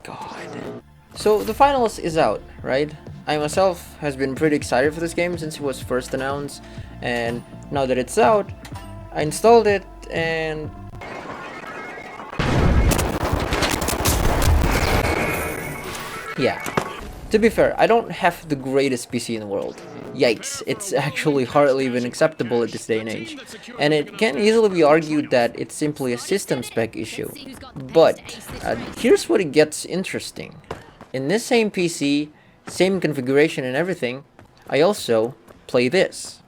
god. So the finals is out, right? I myself has been pretty excited for this game since it was first announced, and now that it's out, I installed it and yeah. To be fair, I don't have the greatest PC in the world. Yikes, it's actually hardly even acceptable at this day and age. And it can easily be argued that it's simply a system spec issue. But here's what it gets interesting. In this same PC, same configuration and everything, I also play this.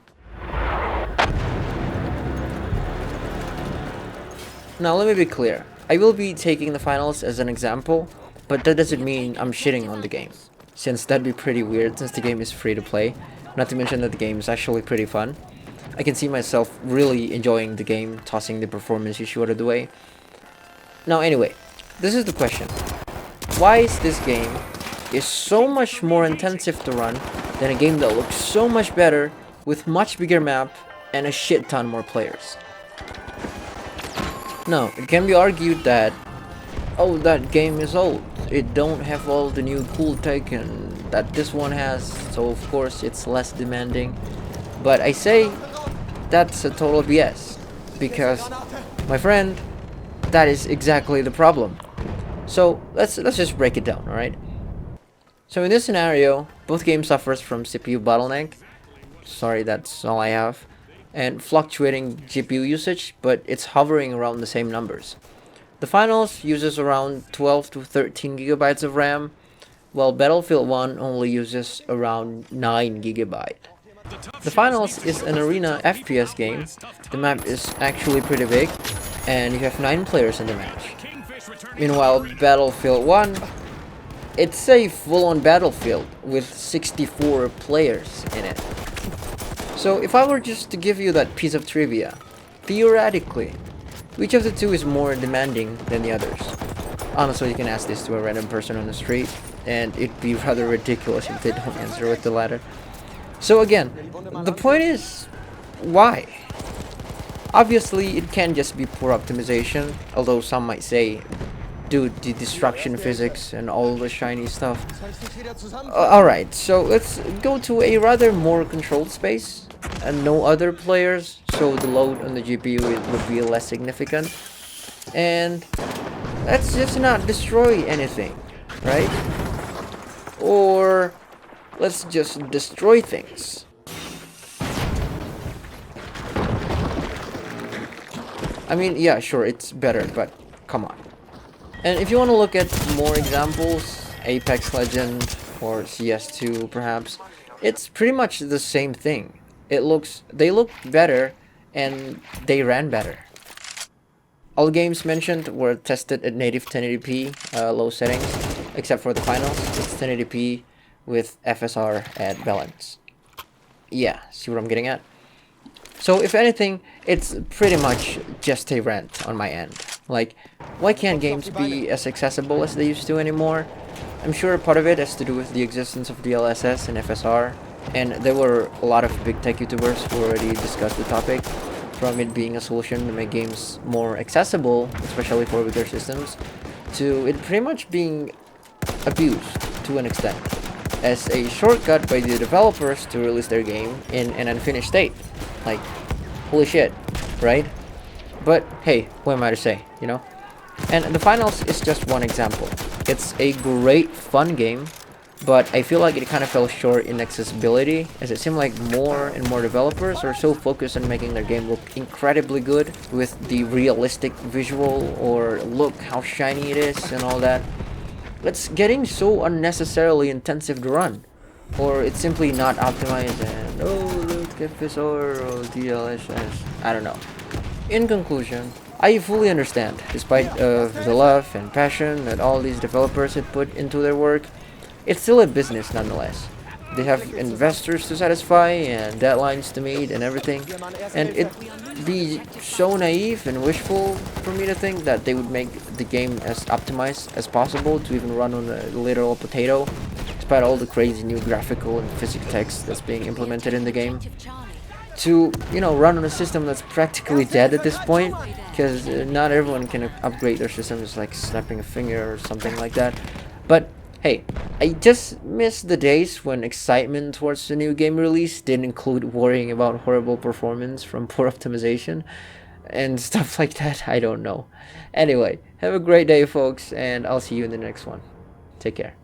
Now let me be clear, I will be taking the finals as an example, but that doesn't mean I'm shitting on the game, since that'd be pretty weird since the game is free to play, not to mention that the game is actually pretty fun. I can see myself really enjoying the game, tossing the performance issue out of the way. Now anyway, this is the question. Why is this game so much more intensive to run than a game that looks so much better with much bigger map and a shit ton more players? Now, it can be argued that, oh, that game is old, it don't have all the new cool tech and that this one has, so of course it's less demanding. But I say that's a total BS, because, my friend, that is exactly the problem. So let's just break it down, alright? So in this scenario, both games suffers from CPU bottleneck. Sorry, that's all I have. And fluctuating GPU usage, but it's hovering around the same numbers. The finals uses around 12 to 13 gigabytes of RAM, while Battlefield 1 only uses around 9 gigabyte. The finals is an arena FPS game. The map is actually pretty big, and you have 9 players in the match. Meanwhile, Battlefield 1, it's a full-on battlefield with 64 players in it. So if I were just to give you that piece of trivia, theoretically, which of the two is more demanding than the others? Honestly, you can ask this to a random person on the street, and it'd be rather ridiculous if they don't answer with the latter. So again, the point is, why? Obviously, it can just be poor optimization, although some might say, dude, the destruction physics and all the shiny stuff. Alright, so let's go to a rather more controlled space, and no other players, so the load on the GPU would be less significant. And let's just not destroy anything, right? Or let's just destroy things. I mean, yeah, sure, it's better, but come on. And if you want to look at more examples, Apex Legend or CS2 perhaps, it's pretty much the same thing. They look better and they ran better. All games mentioned were tested at native 1080p low settings, except for the finals. It's 1080p with FSR at balance. Yeah, see what I'm getting at? So if anything, it's pretty much just a rant on my end. Like, why can't games be as accessible as they used to anymore? I'm sure part of it has to do with the existence of DLSS and FSR, and there were a lot of big tech YouTubers who already discussed the topic, from it being a solution to make games more accessible, especially for bigger systems, to it pretty much being abused to an extent, as a shortcut by the developers to release their game in an unfinished state. Like, holy shit, right? But hey, what am I to say, you know? And the finals is just one example. It's a great fun game, but I feel like it kind of fell short in accessibility, as it seemed like more and more developers are so focused on making their game look incredibly good with the realistic visual, or look how shiny it is and all that. It's getting so unnecessarily intensive to run, or it's simply not optimized and oh look FSR or DLSS, I don't know. In conclusion, I fully understand, despite the love and passion that all these developers had put into their work, it's still a business nonetheless. They have investors to satisfy and deadlines to meet and everything, and it'd be so naive and wishful for me to think that they would make the game as optimized as possible to even run on a literal potato, despite all the crazy new graphical and physics text that's being implemented in the game. To, you know, run on a system that's practically dead at this point, because not everyone can upgrade their systems like snapping a finger or something like that. But hey, I just miss the days when excitement towards the new game release didn't include worrying about horrible performance from poor optimization and stuff like that. I don't know. Anyway, have a great day, folks, and I'll see you in the next one. Take care.